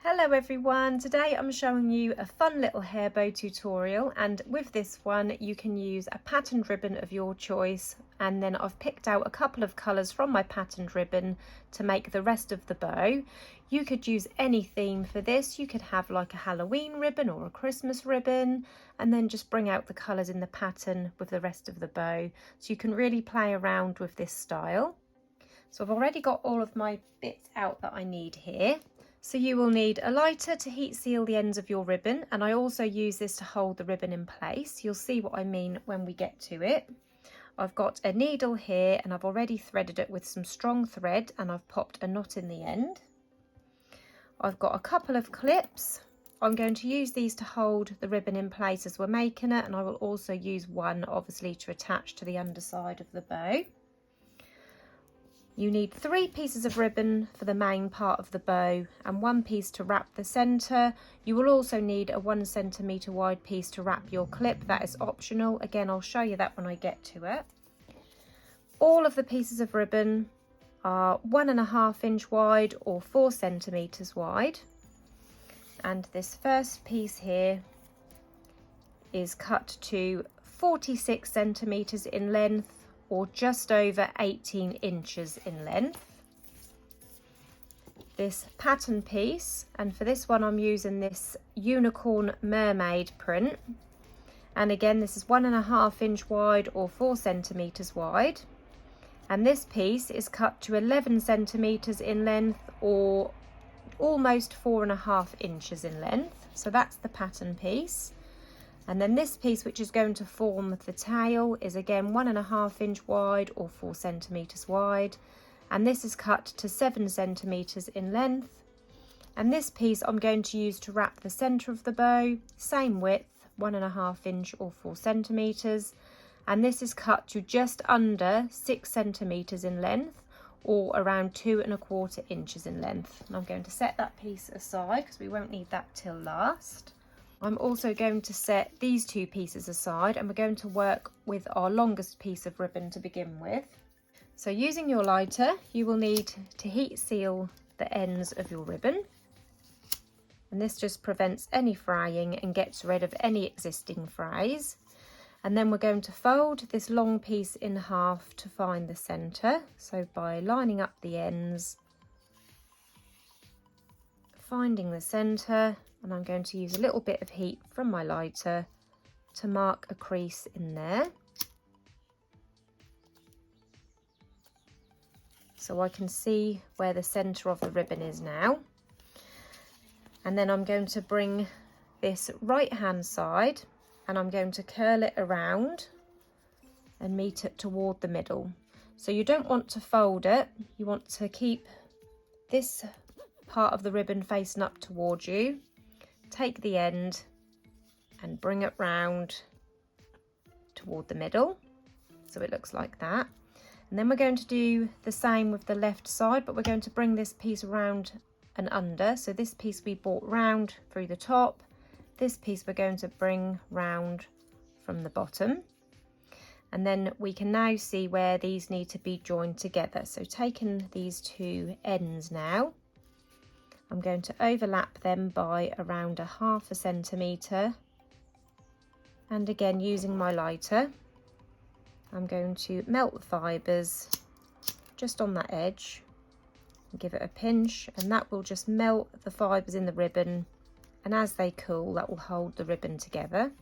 Hello everyone, today I'm showing you a fun little hair bow tutorial, and with this one you can use a patterned ribbon of your choice, and then I've picked out a couple of colours from my patterned ribbon to make the rest of the bow. You could use any theme for this. You could have like a Halloween ribbon or a Christmas ribbon, and then just bring out the colours in the pattern with the rest of the bow, so you can really play around with this style. So I've already got all of my bits out that I need here. So you will need a lighter to heat seal the ends of your ribbon, and I also use this to hold the ribbon in place. You'll see what I mean when we get to it. I've got a needle here and I've already threaded it with some strong thread, and I've popped a knot in the end. I've got a couple of clips. I'm going to use these to hold the ribbon in place as we're making it, and I will also use one obviously to attach to the underside of the bow. You need 3 pieces of ribbon for the main part of the bow and 1 piece to wrap the centre. You will also need a 1 centimetre wide piece to wrap your clip. That is optional. Again, I'll show you that when I get to it. All of the pieces of ribbon are 1.5 inch wide or 4 centimetres wide. And this first piece here is cut to 46 centimetres in length, or just over 18 inches in length. This pattern piece, and for this one I'm using this unicorn mermaid print, and again this is 1.5 inch wide or 4 centimetres wide, and this piece is cut to 11 centimetres in length or almost 4.5 inches in length. So that's the pattern piece. And then this piece, which is going to form the tail, is again 1.5 inch wide or 4 centimetres wide, and this is cut to 7 centimetres in length. And this piece I'm going to use to wrap the centre of the bow, same width, 1.5 inch or 4 centimetres, and this is cut to just under 6 centimetres in length, or around 2.25 inches in length. And I'm going to set that piece aside because we won't need that till last. I'm also going to set these 2 pieces aside, and we're going to work with our longest piece of ribbon to begin with. So using your lighter, you will need to heat seal the ends of your ribbon, and this just prevents any fraying and gets rid of any existing frays. And then we're going to fold this long piece in half to find the centre. So by lining up the ends, finding the centre, and I'm going to use a little bit of heat from my lighter to mark a crease in there, so I can see where the centre of the ribbon is now. And then I'm going to bring this right hand side and I'm going to curl it around and meet it toward the middle. So you don't want to fold it, you want to keep this part of the ribbon facing up towards you. Take the end and bring it round toward the middle, so it looks like that. And then we're going to do the same with the left side, but we're going to bring this piece around and under. So this piece we brought round through the top, this piece we're going to bring round from the bottom, and then we can now see where these need to be joined together. So taking these 2 ends now, I'm going to overlap them by around 0.5 centimetre, and again using my lighter I'm going to melt the fibres just on that edge and give it a pinch, and that will just melt the fibres in the ribbon, and as they cool that will hold the ribbon together.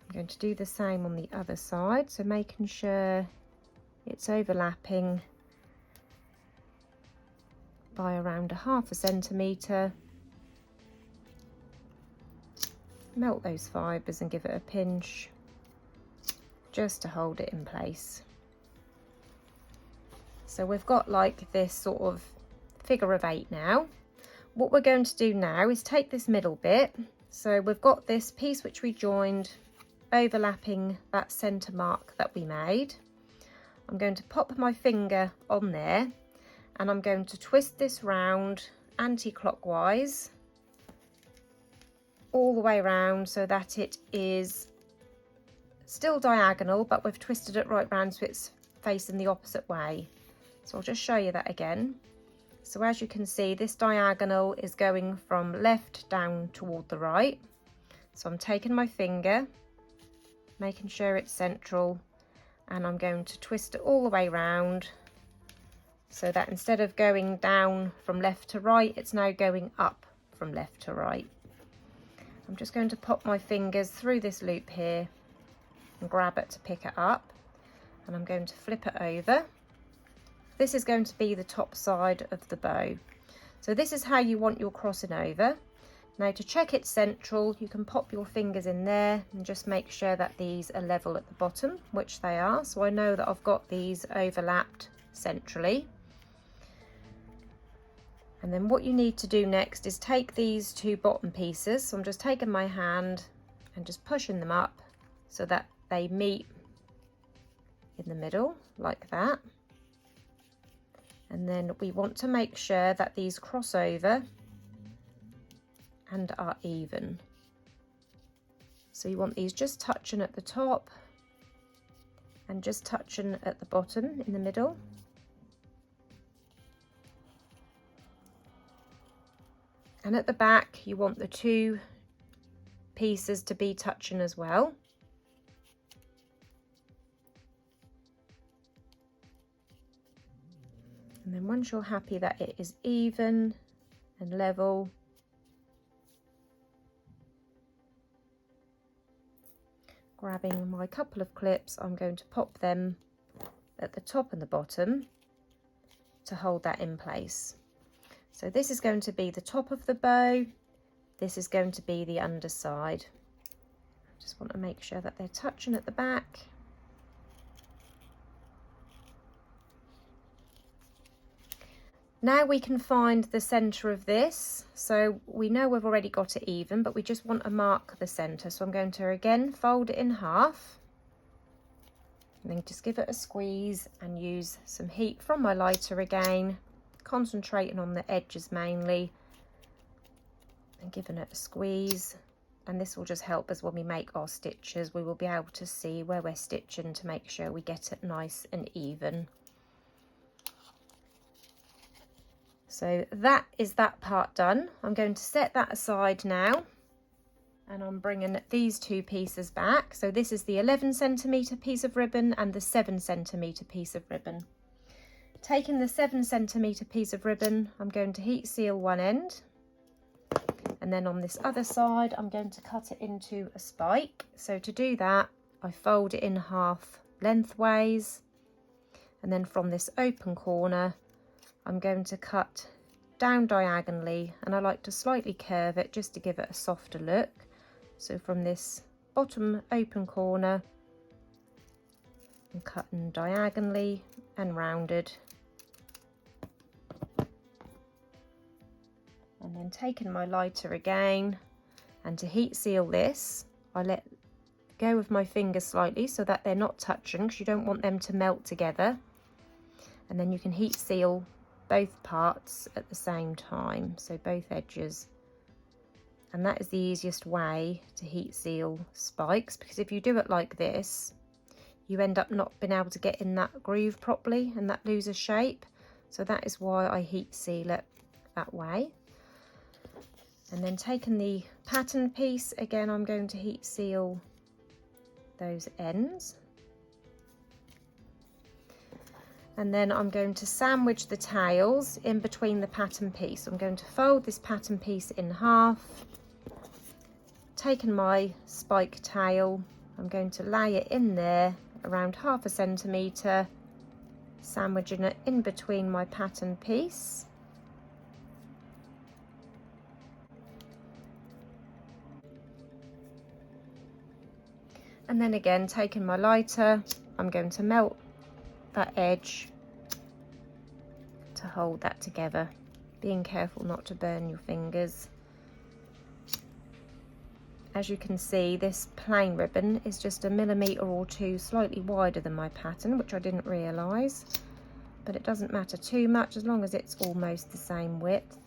I'm going to do the same on the other side, so making sure it's overlapping by around 0.5 centimetre. Melt those fibres and give it a pinch just to hold it in place. So we've got like this sort of figure of 8 now. What we're going to do now is take this middle bit, so we've got this piece which we joined overlapping that centre mark that we made. I'm going to pop my finger on there and I'm going to twist this round anti-clockwise all the way around so that it is still diagonal, but we've twisted it right round so it's facing the opposite way. So I'll just show you that again. So as you can see, this diagonal is going from left down toward the right. So I'm taking my finger, making sure it's central, and I'm going to twist it all the way round so that instead of going down from left to right, it's now going up from left to right. I'm just going to pop my fingers through this loop here and grab it to pick it up, and I'm going to flip it over. This is going to be the top side of the bow. So this is how you want your crossing over. Now to check it's central, you can pop your fingers in there and just make sure that these are level at the bottom, which they are. So I know that I've got these overlapped centrally. And then what you need to do next is take these two bottom pieces. So I'm just taking my hand and just pushing them up so that they meet in the middle like that. And then we want to make sure that these cross over and are even. So you want these just touching at the top and just touching at the bottom in the middle. And at the back, you want the two pieces to be touching as well. And then once you're happy that it is even and level, grabbing my couple of clips, I'm going to pop them at the top and the bottom to hold that in place. So this is going to be the top of the bow, this is going to be the underside. Just want to make sure that they're touching at the back. Now we can find the centre of this. So we know we've already got it even, but we just want to mark the centre. So I'm going to again fold it in half and then just give it a squeeze and use some heat from my lighter again, concentrating on the edges mainly and giving it a squeeze. And this will just help us when we make our stitches. We will be able to see where we're stitching to make sure we get it nice and even. So that is that part done. I'm going to set that aside now, and I'm bringing these two pieces back. So this is the 11cm piece of ribbon and the 7cm piece of ribbon. Taking the 7cm piece of ribbon, I'm going to heat seal one end, and then on this other side I'm going to cut it into a spike. So to do that, I fold it in half lengthways, and then from this open corner I'm going to cut down diagonally, and I like to slightly curve it just to give it a softer look. So from this bottom open corner, I'm cutting diagonally and rounded. And then taking my lighter again, and to heat seal this, I let go of my fingers slightly so that they're not touching, because you don't want them to melt together. And then you can heat seal both parts at the same time, so both edges. And that is the easiest way to heat seal spikes, because if you do it like this, you end up not being able to get in that groove properly and that loses shape. So that is why I heat seal it that way. And then taking the pattern piece, again I'm going to heat seal those ends. And then I'm going to sandwich the tails in between the pattern piece. I'm going to fold this pattern piece in half, taking my spike tail, I'm going to lay it in there around 1/2 centimetre, sandwiching it in between my pattern piece. And then again, taking my lighter, I'm going to melt that edge to hold that together, being careful not to burn your fingers. As you can see, this plain ribbon is just 1 millimetre or 2 slightly wider than my pattern, which I didn't realise, but it doesn't matter too much as long as it's almost the same width.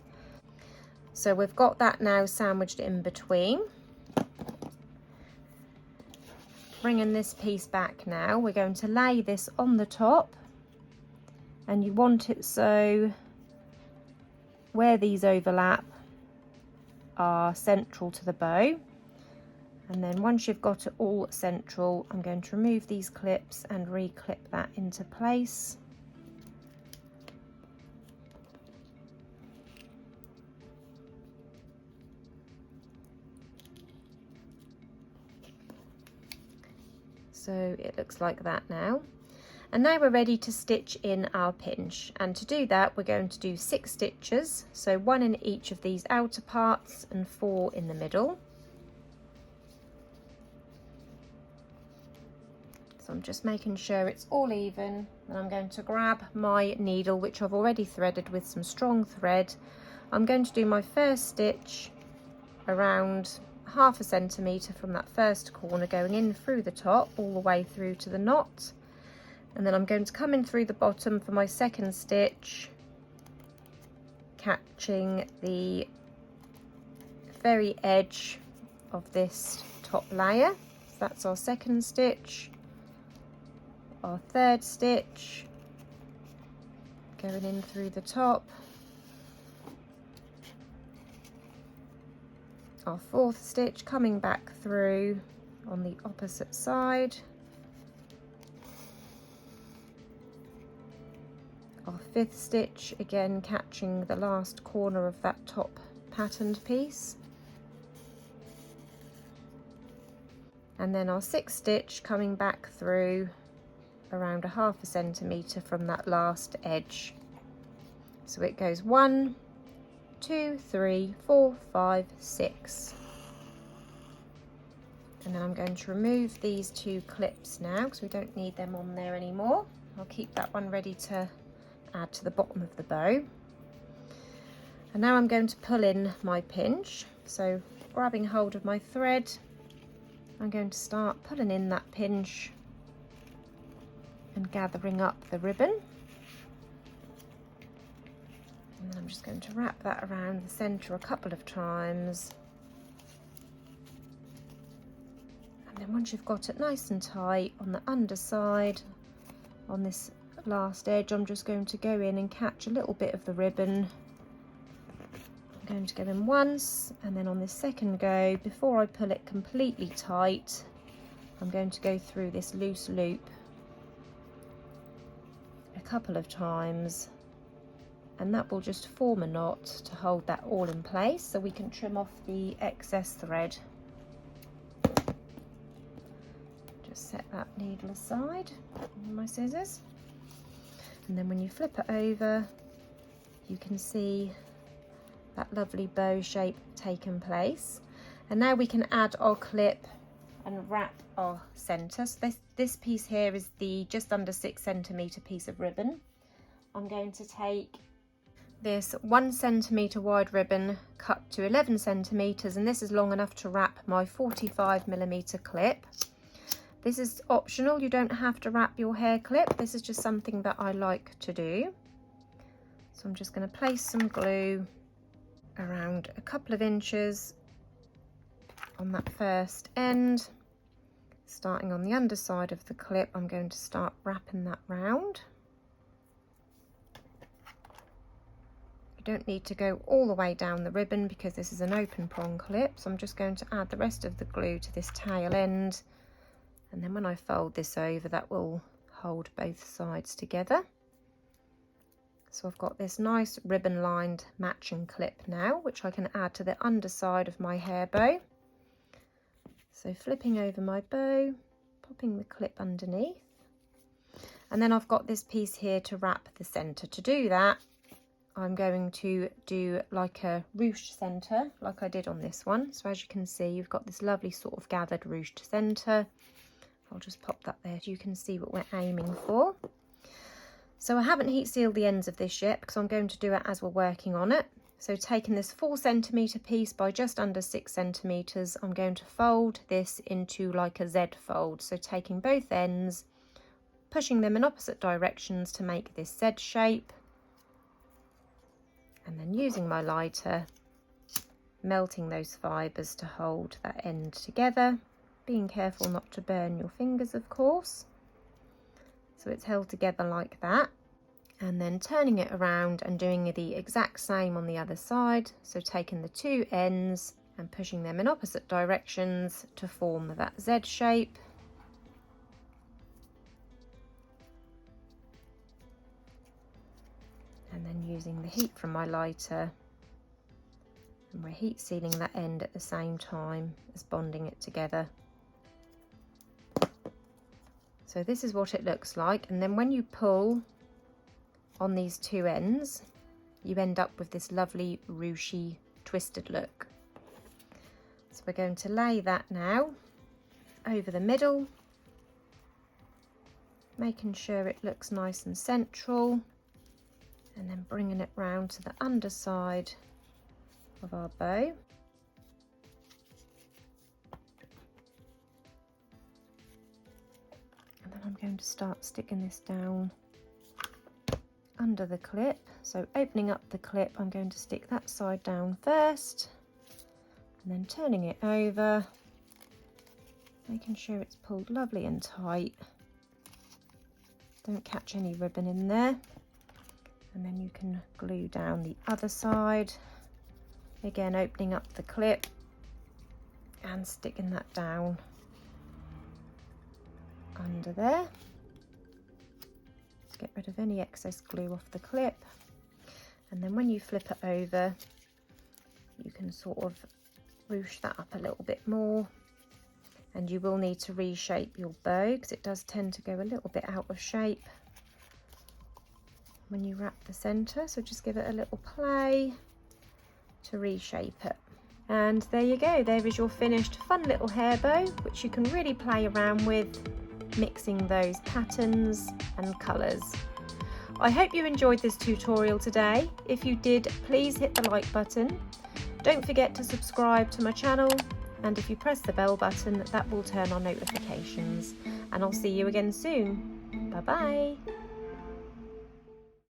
So we've got that now sandwiched in between. Bringing this piece back now, we're going to lay this on the top, and you want it so where these overlap are central to the bow. And then once you've got it all central, I'm going to remove these clips and re-clip that into place. So it looks like that now. And now we're ready to stitch in our pinch, and to do that we're going to do 6 stitches, so 1 in each of these outer parts and 4 in the middle. So I'm just making sure it's all even, and I'm going to grab my needle, which I've already threaded with some strong thread. I'm going to do my first stitch around 1/2 centimetre from that first corner, going in through the top all the way through to the knot, and then I'm going to come in through the bottom for my second stitch, catching the very edge of this top layer. So that's our second stitch. Our third stitch, going in through the top. Our fourth stitch, coming back through on the opposite side. Our fifth stitch, again catching the last corner of that top patterned piece. And then our sixth stitch, coming back through around 1/2 centimetre from that last edge. So it goes 1, 2, 3, 4, 5, 6. And then I'm going to remove these 2 clips now because we don't need them on there anymore. I'll keep that one ready to add to the bottom of the bow. And now I'm going to pull in my pinch. So grabbing hold of my thread, I'm going to start pulling in that pinch and gathering up the ribbon. And then I'm just going to wrap that around the centre a couple of times. And then once you've got it nice and tight on the underside, on this last edge, I'm just going to go in and catch a little bit of the ribbon. I'm going to go in once, and then on this second go, before I pull it completely tight, I'm going to go through this loose loop a couple of times, and that will just form a knot to hold that all in place, so we can trim off the excess thread. Just set that needle aside with my scissors, and then when you flip it over, you can see that lovely bow shape taken place. And now we can add our clip and wrap our centre. So this piece here is the just under 6 centimetre piece of ribbon. I'm going to take this 1 centimetre wide ribbon cut to 11 centimetres, and this is long enough to wrap my 45mm clip. This is optional, you don't have to wrap your hair clip. This is just something that I like to do. So I'm just going to place some glue around a couple of inches on that first end. Starting on the underside of the clip, I'm going to start wrapping that round. You don't need to go all the way down the ribbon because this is an open prong clip, so I'm just going to add the rest of the glue to this tail end, and then when I fold this over, that will hold both sides together. So I've got this nice ribbon lined matching clip now, which I can add to the underside of my hair bow. So flipping over my bow, popping the clip underneath, and then I've got this piece here to wrap the centre. To do that, I'm going to do like a ruched centre, like I did on this one. So as you can see, you've got this lovely sort of gathered ruched centre. I'll just pop that there so you can see what we're aiming for. So I haven't heat sealed the ends of this yet because I'm going to do it as we're working on it. So taking this 4 centimetre piece by just under 6 centimetres, I'm going to fold this into like a Z fold. So taking both ends, pushing them in opposite directions to make this Z shape, and then using my lighter, melting those fibres to hold that end together, being careful not to burn your fingers, of course. So it's held together like that. and then turning it around and doing the exact same on the other side. So taking the two ends and pushing them in opposite directions to form that Z shape. And then using the heat from my lighter, and we're heat sealing that end at the same time as bonding it together. So this is what it looks like, and then when you pull on these two ends, you end up with this lovely ruchy twisted look. So we're going to lay that now over the middle, making sure it looks nice and central, and then bringing it round to the underside of our bow. And then I'm going to start sticking this down under the clip. So opening up the clip, I'm going to stick that side down first, and then turning it over, making sure it's pulled lovely and tight. Don't catch any ribbon in there. And then you can glue down the other side. Again, opening up the clip and sticking that down under there. Let's get rid of any excess glue off the clip. And then when you flip it over, you can sort of ruche that up a little bit more. And you will need to reshape your bow because it does tend to go a little bit out of shape when you wrap the center, so just give it a little play to reshape it. And there you go, there is your finished fun little hair bow, which you can really play around with, mixing those patterns and colors. I hope you enjoyed this tutorial today. If you did, please hit the like button. Don't forget to subscribe to my channel, and if you press the bell button, that will turn on notifications. And I'll see you again soon. Bye bye.